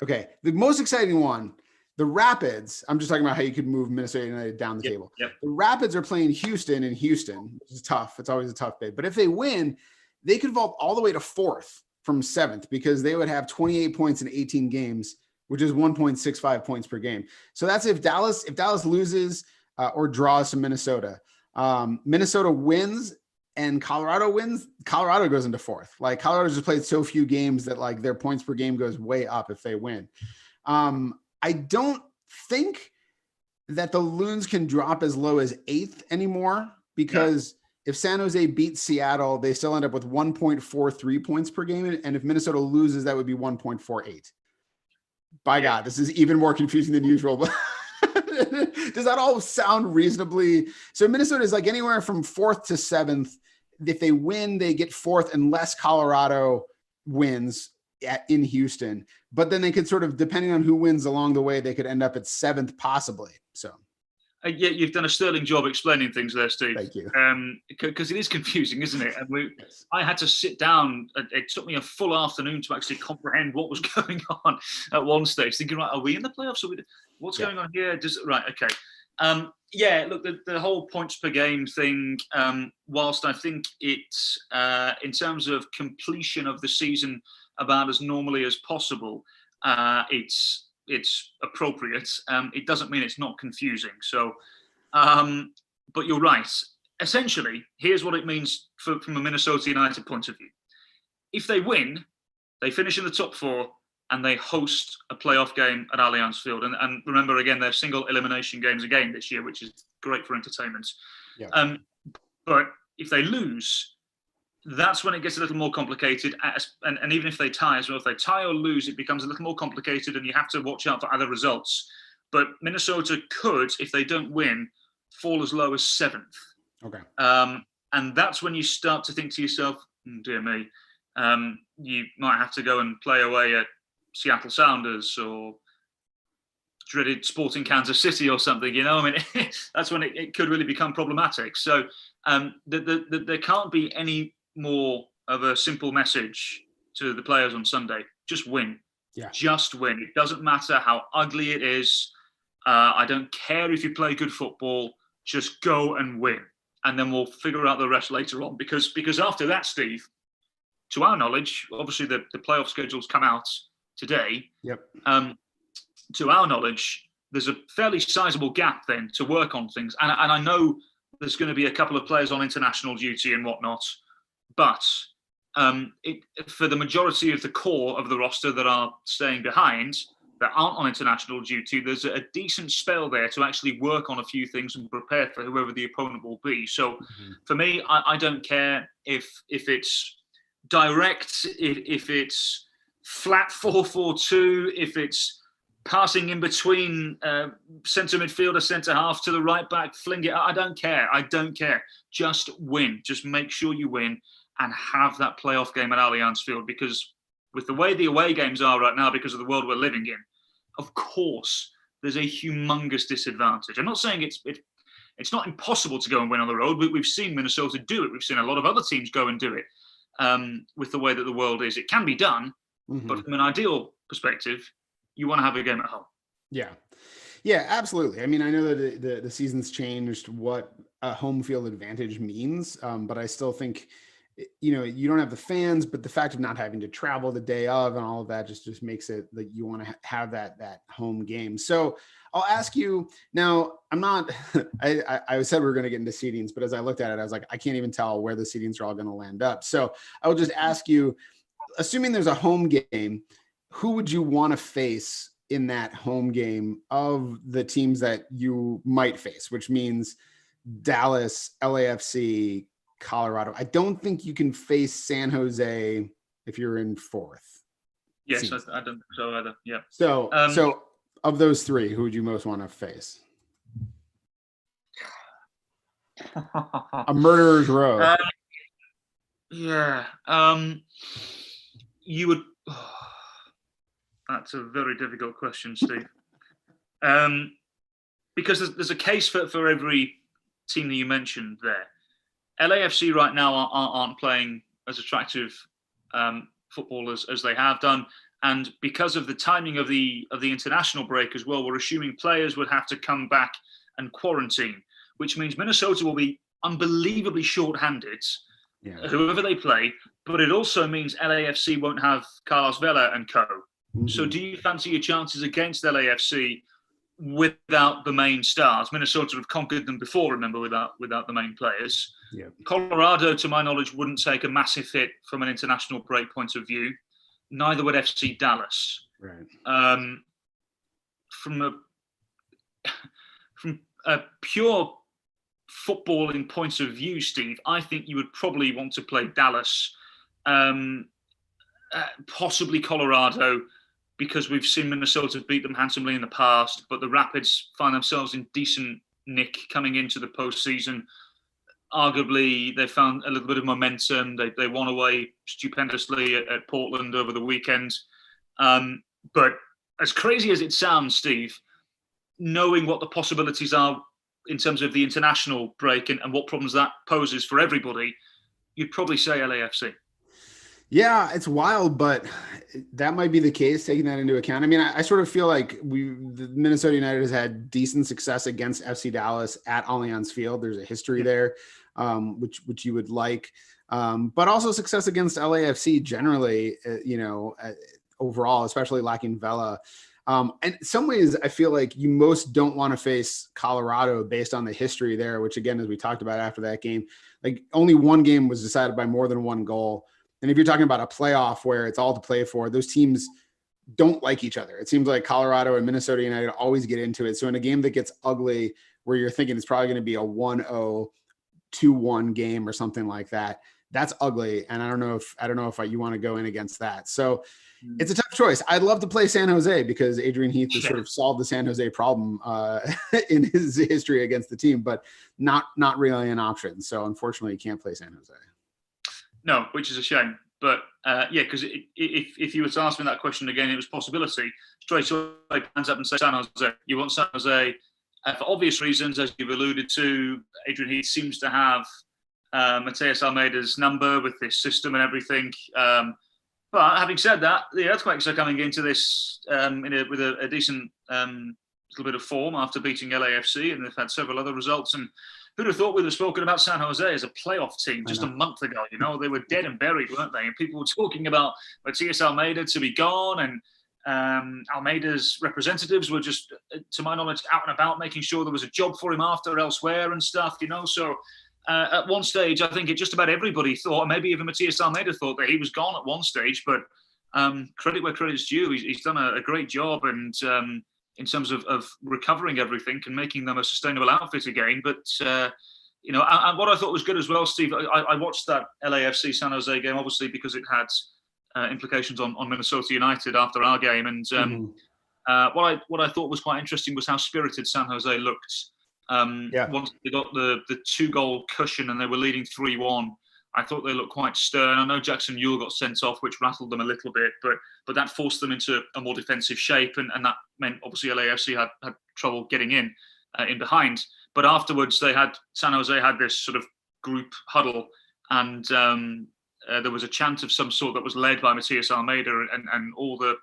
Okay. The most exciting one, the Rapids. I'm just talking about how you could move Minnesota United down the table. Yep. The Rapids are playing Houston in Houston, which is tough. It's always a tough bid. But if they win, they could vault all the way to fourth from seventh because they would have 28 points in 18 games, which is 1.65 points per game. So that's if Dallas loses or draws to Minnesota. Minnesota wins and Colorado wins, Colorado goes into fourth. Like Colorado just played so few games that like their points per game goes way up if they win. I don't think that the Loons can drop as low as eighth anymore because if San Jose beats Seattle, they still end up with 1.43 points per game. And if Minnesota loses, that would be 1.48. By God, this is even more confusing than usual. Does that all sound reasonably? So Minnesota is like anywhere from fourth to seventh. If they win, they get fourth unless Colorado wins in Houston. But then they could sort of, depending on who wins along the way, they could end up at seventh possibly. So Yeah, you've done a sterling job explaining things there, Steve. Thank you. Because it is confusing, isn't it? And Yes. I had to sit down. It took me a full afternoon to actually comprehend what was going on at one stage. Thinking, right, are we in the playoffs? What's going on here? Right, okay. Yeah, look, the whole points per game thing. Whilst I think it's in terms of completion of the season about as normally as possible, it's appropriate. It doesn't mean it's not confusing. So, but you're right. Essentially, here's what it means from a Minnesota United point of view. If they win, they finish in the top four and they host a playoff game at Allianz Field. And remember, again, they're single elimination games again this year, which is great for entertainment. Yeah. But if they lose, that's when it gets a little more complicated. And even if they tie as well, if they tie or lose, it becomes a little more complicated and you have to watch out for other results. But Minnesota could, if they don't win, fall as low as seventh. Okay. And that's when you start to think to yourself, dear me, you might have to go and play away at Seattle Sounders or dreaded Sporting Kansas City or something, you know? I mean, that's when it could really become problematic. So there can't be any more of a simple message to the players on Sunday. Just win. Yeah. Just win. It doesn't matter how ugly it is. I don't care if you play good football. Just go and win. And then we'll figure out the rest later on. Because after that, Steve, to our knowledge, obviously the playoff schedules come out today. Yep. To our knowledge, there's a fairly sizable gap then to work on things. And I know there's going to be a couple of players on international duty and whatnot. But for the majority of the core of the roster that are staying behind, that aren't on international duty, there's a decent spell there to actually work on a few things and prepare for whoever the opponent will be. So for me, I don't care if it's direct, if it's flat 4-4-2, if it's passing in between centre midfielder, centre half to the right back, fling it. I don't care. Just win. Just make sure you win and have that playoff game at Allianz Field, because with the way the away games are right now, because of the world we're living in, of course, there's a humongous disadvantage. I'm not saying it's not impossible to go and win on the road. We've seen Minnesota do it. We've seen a lot of other teams go and do it with the way that the world is. It can be done, but from an ideal perspective, you want to have a game at home. Yeah, absolutely. I mean, I know that the season's changed what a home field advantage means, but I still think, you don't have the fans, but the fact of not having to travel the day of and all of that just makes it that you want to have that home game. So I'll ask you now, I'm not, I said we were going to get into seedings, but as I looked at it, I was like, I can't even tell where the seedings are all going to land up. So I will just ask you, assuming there's a home game, who would you want to face in that home game of the teams that you might face, which means Dallas, LAFC, Colorado? I don't think you can face San Jose if you're in fourth. Yes, I don't think so either. Yeah. So of those three, who would you most want to face? A murderer's row. Yeah. You would. That's a very difficult question, Steve. Because there's a case for every team that you mentioned there. LAFC right now aren't playing as attractive football as they have done, and because of the timing of the international break as well, we're assuming players would have to come back and quarantine, which means Minnesota will be unbelievably short-handed, whoever they play. But it also means LAFC won't have Carlos Vela and co. So do you fancy your chances against LAFC without the main stars? Minnesota have conquered them before, remember, without the main players. Yeah. Colorado, to my knowledge, wouldn't take a massive hit from an international break point of view. Neither would FC Dallas. Right. From a pure footballing point of view, Steve, I think you would probably want to play Dallas, possibly Colorado, because we've seen Minnesota beat them handsomely in the past, but the Rapids find themselves in decent nick coming into the postseason. Arguably, they found a little bit of momentum. They won away stupendously at Portland over the weekend. But as crazy as it sounds, Steve, knowing what the possibilities are in terms of the international break and what problems that poses for everybody, you'd probably say LAFC. Yeah, it's wild, but that might be the case, taking that into account. I mean, I sort of feel like the Minnesota United has had decent success against FC Dallas at Allianz Field. There's a history there, which you would like, but also success against LAFC generally, overall, especially lacking Vela. And in some ways, I feel like you most don't want to face Colorado based on the history there, which again, as we talked about after that game, like only one game was decided by more than one goal. And if you're talking about a playoff where it's all to play for, those teams don't like each other. It seems like Colorado and Minnesota United always get into it. So in a game that gets ugly, where you're thinking it's probably going to be a 1-0, 2-1 game or something like that, that's ugly. And I don't know if you want to go in against that. So it's a tough choice. I'd love to play San Jose because Adrian Heath has sort of solved the San Jose problem in his history against the team, but not really an option. So unfortunately, you can't play San Jose. No, which is a shame. But because if you were to ask me that question again, it was possibility. Straight away, hands up and say San Jose. You want San Jose for obvious reasons, as you've alluded to. Adrian Heath seems to have Mateus Almeida's number with this system and everything. But having said that, the Earthquakes are coming into this with a decent little bit of form after beating LAFC, and they've had several other results. And who'd have thought we'd have spoken about San Jose as a playoff team just a month ago? They were dead and buried, weren't they? And people were talking about Matias Almeida to be gone, and Almeida's representatives were just, to my knowledge, out and about making sure there was a job for him after elsewhere and stuff, So at one stage, I think just about everybody thought, maybe even Matias Almeida thought that he was gone at one stage, but credit where credit's due. He's done a great job, and in terms of recovering everything and making them a sustainable outfit again. But, and what I thought was good as well, Steve, I watched that LAFC San Jose game, obviously, because it had implications on Minnesota United after our game. And what I thought was quite interesting was how spirited San Jose looked. Once they got the 2-goal cushion and they were leading 3-1, I thought they looked quite stern. I know Jackson Ewell got sent off, which rattled them a little bit, but that forced them into a more defensive shape, and that meant obviously LAFC had trouble getting in behind. But afterwards, San Jose had this sort of group huddle, and there was a chant of some sort that was led by Matias Almeida, and all the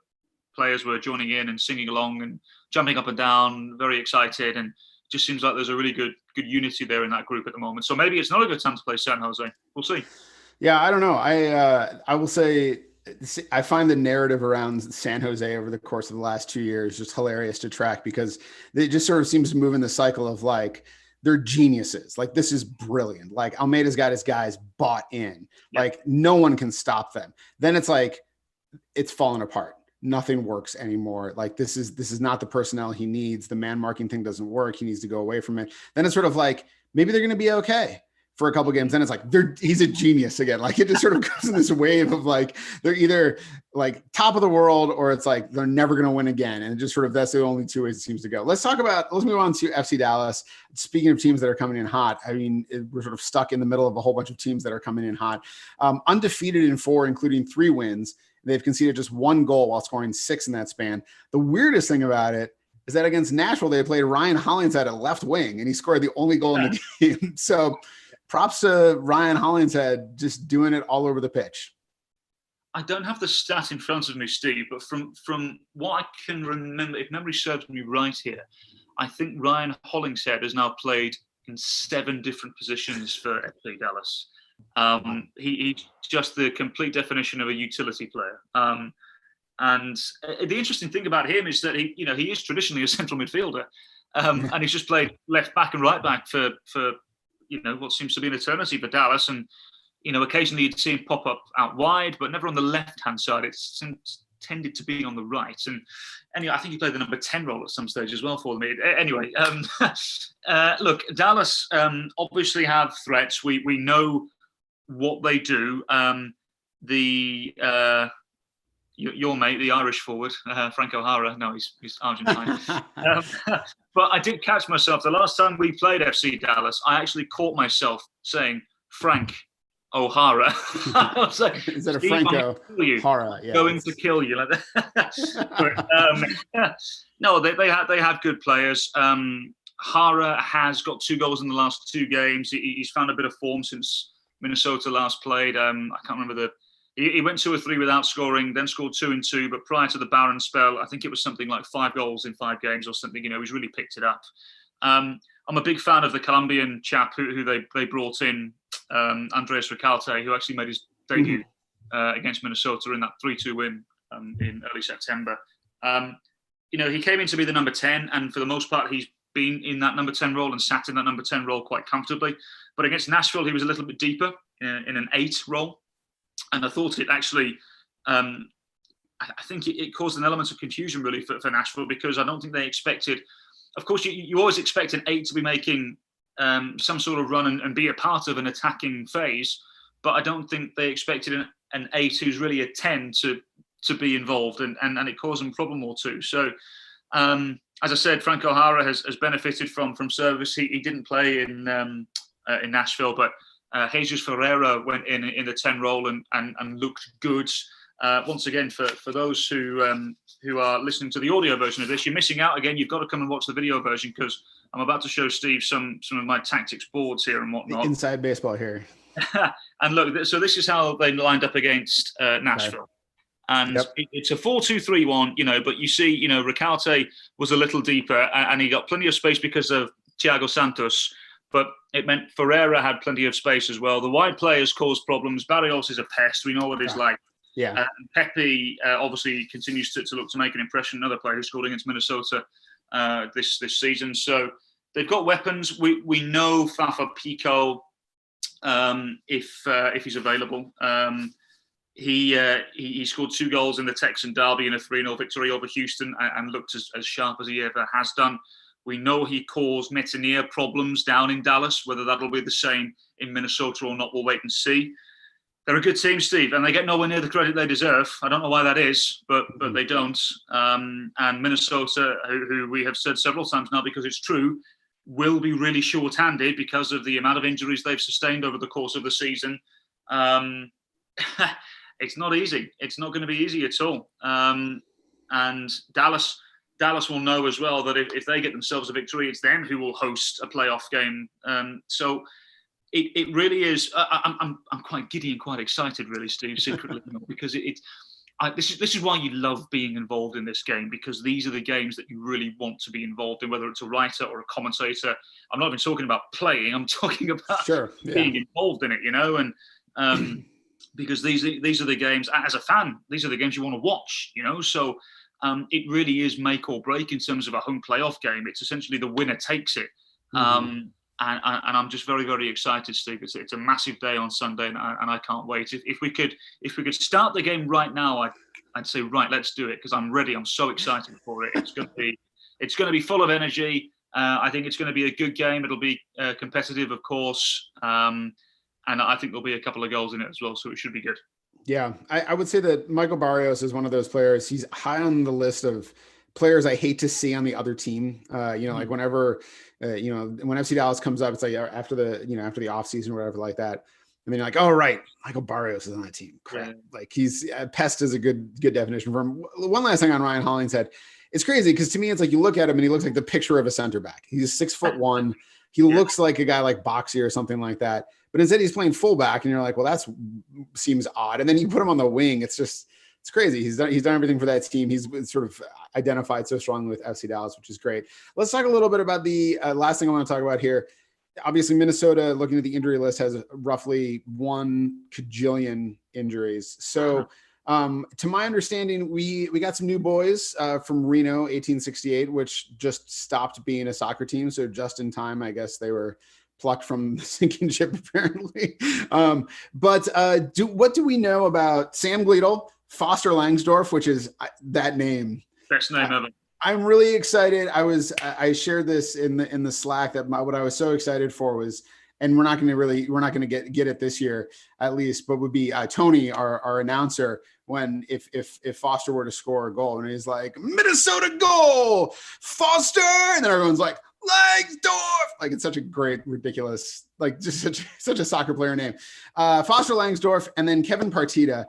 players were joining in and singing along and jumping up and down, very excited, and just seems like there's a really good unity there in that group at the moment. So maybe it's not a good time to play San Jose. We'll see. Yeah, I don't know. I will say I find the narrative around San Jose over the course of the last 2 years just hilarious to track, because it just sort of seems to move in the cycle of like, they're geniuses. Like, this is brilliant. Like, Almeida's got his guys bought in. Yep. Like, no one can stop them. Then it's like, it's fallen apart. Nothing works anymore. Like, this is not the personnel he needs. The man marking thing doesn't work. He needs to go away from it. Then it's sort of like, maybe they're going to be okay for a couple games. Then it's like, he's a genius again. Like, it just sort of goes in this wave of like, they're either like top of the world, or it's like, they're never going to win again. And it just sort of, that's the only two ways it seems to go. Let's move on to FC Dallas. Speaking of teams that are coming in hot, I mean, we're sort of stuck in the middle of a whole bunch of teams that are coming in hot. Undefeated in 4, including 3 wins. They've conceded just 1 goal while scoring 6 in that span. The weirdest thing about it is that against Nashville, they played Ryan Hollingshead at left wing, and he scored the only goal in the game. So props to Ryan Hollingshead, just doing it all over the pitch. I don't have the stat in front of me, Steve, but from what I can remember, if memory serves me right here, I think Ryan Hollingshead has now played in 7 different positions for FC Dallas. He's just the complete definition of a utility player. And the interesting thing about him is that he is traditionally a central midfielder, and he's just played left back and right back for what seems to be an eternity for Dallas. And occasionally you'd see him pop up out wide, but never on the left hand side. It's tended to be on the right. And anyway, I think he played the number 10 role at some stage as well for them. Anyway, look, Dallas obviously have threats. We know what they do. Your mate, the Irish forward, Frank O'Hara. No, he's Argentine. But I did catch myself the last time we played FC Dallas. I actually caught myself saying Frank O'Hara. I was like, is that a Franco O'Hara? Yeah, going to kill you like that. But, no, they have good players. Hara has got 2 goals in the last 2 games. He's found a bit of form since Minnesota last played. I can't remember he went 2 or 3 without scoring, then scored 2 in 2. But prior to the Barron spell, I think it was something like 5 goals in 5 games or something. He's really picked it up. I'm a big fan of the Colombian chap who they brought in, Andres Ricalte, who actually made his debut against Minnesota in that 3-2 win in early September. He came in to be the number 10, and for the most part, he's been in that number 10 role and sat in that number 10 role quite comfortably. But against Nashville, he was a little bit deeper in an 8 role. And I thought it actually, I think it caused an element of confusion really for Nashville, because I don't think they expected, of course, you always expect an 8 to be making some sort of run and be a part of an attacking phase. But I don't think they expected an 8 who's really a 10 to be involved, and it caused them a problem or two. So, as I said, Franco Jara has benefited from service. He didn't play in Nashville, but Jesus Ferreira went in the 10 role and looked good. Once again, for those who are listening to the audio version of this, you're missing out again. You've got to come and watch the video version, because I'm about to show Steve some of my tactics boards here and whatnot. Inside baseball here. And look, so this is how they lined up against Nashville. Okay. And it's a 4-2-3-1, but you see, Ricalte was a little deeper and he got plenty of space because of Thiago Santos, but it meant Ferreira had plenty of space as well. The wide players caused problems. Barrios is a pest. We know what he's like. Yeah. And Pepe obviously continues to look to make an impression. Another player who scored against Minnesota this season. So they've got weapons. We know Fafa Pico, if he's available. He scored 2 goals in the Texan derby in a 3-0 victory over Houston and looked as sharp as he ever has done. We know he caused Metaneer problems down in Dallas. Whether that'll be the same in Minnesota or not, we'll wait and see. They're a good team, Steve, and they get nowhere near the credit they deserve. I don't know why that is, but they don't. And Minnesota, who we have said several times now because it's true, will be really short-handed because of the amount of injuries they've sustained over the course of the season. It's not easy. It's not going to be easy at all. And Dallas will know as well that if they get themselves a victory, it's them who will host a playoff game. So it really is. I'm quite giddy and quite excited, really, Steve, secretly, because this is why you love being involved in this game, because these are the games that you really want to be involved in, whether it's a writer or a commentator. I'm not even talking about playing. I'm talking about being involved in it, and because these are the games, as a fan, these are the games you want to watch, So it really is make or break in terms of a home playoff game. It's essentially the winner takes it. And I'm just very, very excited, Steve. It's a massive day on Sunday, and I can't wait. If we could start the game right now, I'd say right, let's do it, because I'm ready. I'm so excited for it. It's going to be full of energy. I think it's going to be a good game. It'll be competitive, of course, and I think there'll be a couple of goals in it as well. So it should be good. Yeah, I would say that Michael Barrios is one of those players. He's high on the list of players I hate to see on the other team. Like whenever, when FC Dallas comes up, it's like after the off season or whatever like that. I mean, like, oh, right, Michael Barrios is on that team. Crap. Yeah. Like he's pest is a good definition for him. One last thing on Ryan Hollingshead. It's crazy because to me, it's like you look at him and he looks like the picture of a center back. He's 6'1". He looks like a guy like Boxy or something like that. But instead he's playing fullback and you're like, well, that seems odd. And then you put him on the wing. It's crazy. He's done everything for that team. He's sort of identified so strongly with FC Dallas, which is great. Let's talk a little bit about the last thing I want to talk about here. Obviously, Minnesota, looking at the injury list, has roughly 1 kajillion injuries. So to my understanding, we got some new boys from Reno, 1868, which just stopped being a soccer team. So just in time, I guess they were plucked from the sinking ship, apparently. But what do we know about Sam Gleadle, Foster Langsdorff, which is that name? Best name ever. I'm really excited. I shared this in the Slack that what I was so excited for was, and we're not going to get it this year at least, but would be Tony, our announcer, when if Foster were to score a goal, and he's like, Minnesota goal, Foster, and then everyone's like, Langsdorff. Like, it's such a great, ridiculous, like just such a soccer player name. Foster Langsdorff, and then Kevin Partita.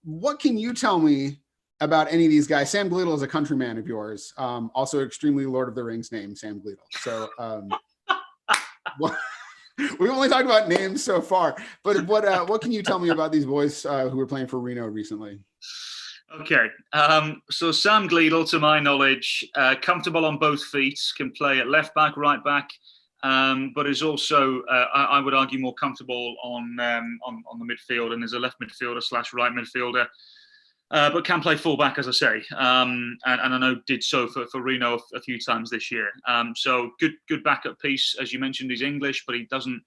What can you tell me about any of these guys. Sam Gleadle is a countryman of yours, also extremely Lord of the Rings name, Sam Gleadle. So we've only talked about names so far, but what can you tell me about these boys who were playing for Reno recently? Okay, so Sam Gleadle, to my knowledge, comfortable on both feet, can play at left back, right back, but is also, I would argue, more comfortable on the midfield, and is a left midfielder / right midfielder, but can play full back, as I say, and I know did so for Reno a few times this year. So good backup piece, as you mentioned. He's English, but he doesn't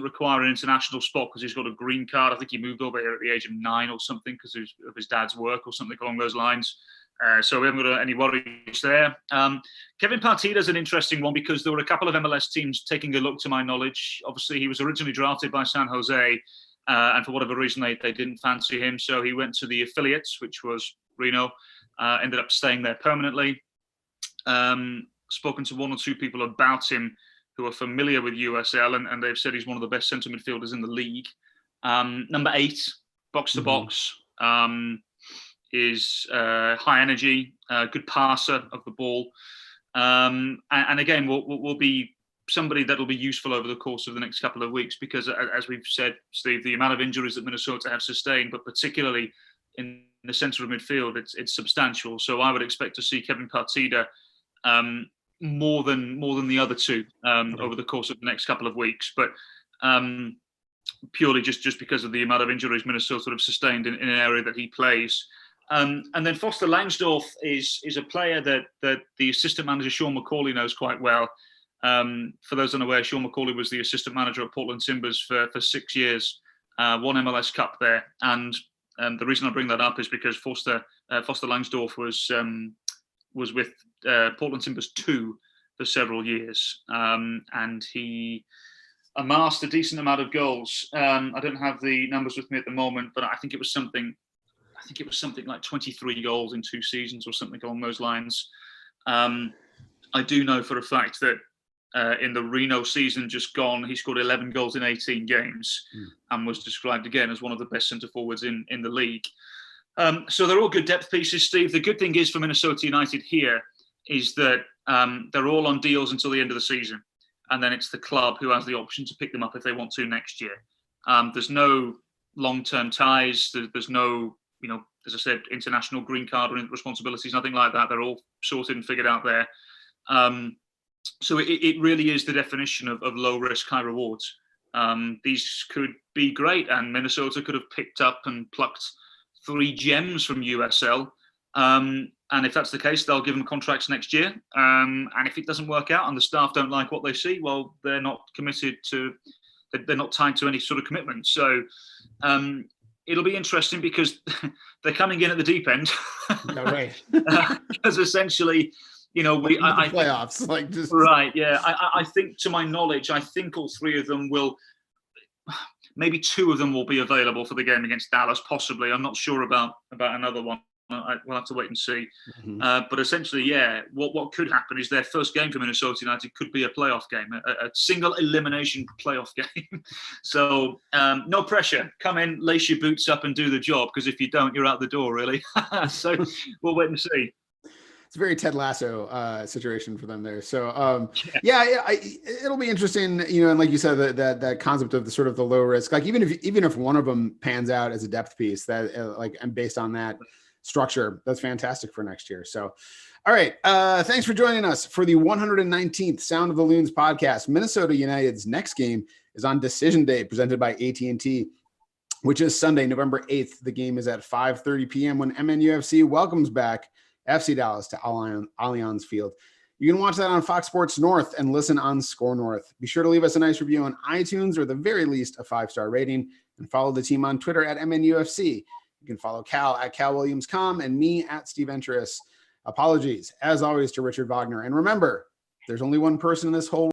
require an international spot because he's got a green card. I think he moved over here at the age of 9 or something because of his dad's work or something along those lines. So we haven't got any worries there. Kevin Partida is an interesting one because there were a couple of MLS teams taking a look, to my knowledge. Obviously, he was originally drafted by San Jose, and for whatever reason, they didn't fancy him. So he went to the affiliates, which was Reno, ended up staying there permanently. Spoken to one or two people about him who are familiar with USL, and they've said he's one of the best centre midfielders in the league. Number 8, box to box, is high energy, good passer of the ball, and again will be somebody that will be useful over the course of the next couple of weeks because, as we've said, Steve, the amount of injuries that Minnesota have sustained, but particularly in the centre of midfield, it's substantial. So I would expect to see Kevin Partida more than the other two over the course of the next couple of weeks, but purely just because of the amount of injuries Minnesota have sustained in an area that he plays. And then Foster Langsdorff is a player that the assistant manager Sean McCauley knows quite well. For those unaware, Sean McCauley was the assistant manager at Portland Timbers for 6 years, won MLS Cup there, and the reason I bring that up is because Foster Langsdorff was with Portland Timbers 2 for several years, and he amassed a decent amount of goals. I don't have the numbers with me at the moment, but I think it was something like 23 goals in 2 seasons or something along those lines. I do know for a fact that in the Reno season just gone, he scored 11 goals in 18 games and was described again as one of the best centre forwards in the league. So they're all good depth pieces, Steve. The good thing is for Minnesota United here is that they're all on deals until the end of the season. And then it's the club who has the option to pick them up if they want to next year. There's no long-term ties. There's no, as I said, international green card responsibilities, nothing like that. They're all sorted and figured out there. So it really is the definition of low risk, high rewards. These could be great, and Minnesota could have picked up and plucked 3 gems from USL. And if that's the case, they'll give them contracts next year. And if it doesn't work out and the staff don't like what they see, well, they're not committed to, they're not tied to any sort of commitment. So it'll be interesting because they're coming in at the deep end. No way. Because essentially, playoffs, like just right. Yeah. I think, to my knowledge, I think all 3 of them will, maybe 2 of them will be available for the game against Dallas, possibly. I'm not sure about another one. We'll have to wait and see. But essentially, yeah, what could happen is their first game for Minnesota United could be a playoff game, a single elimination playoff game. So no pressure. Come in, lace your boots up and do the job, because if you don't, you're out the door, really. So we'll wait and see. It's a very Ted Lasso situation for them there. So it'll be interesting, and like you said, that concept of the sort of the low risk, like even if one of them pans out as a depth piece, that and based on that structure, that's fantastic for next year. So, all right. Thanks for joining us for the 119th Sound of the Loons podcast. Minnesota United's next game is on Decision Day, presented by AT&T, which is Sunday, November 8th. The game is at 5:30 p.m. when MNUFC welcomes back FC Dallas to Allianz Field. You can watch that on Fox Sports North and listen on Score North. Be sure to leave us a nice review on iTunes, or the very least a 5-star rating, and follow the team on Twitter at MNUFC. You can follow Cal at CalWilliamsCom and me at Steve Entris. Apologies, as always, to Richard Wagner. And remember, there's only one person in this whole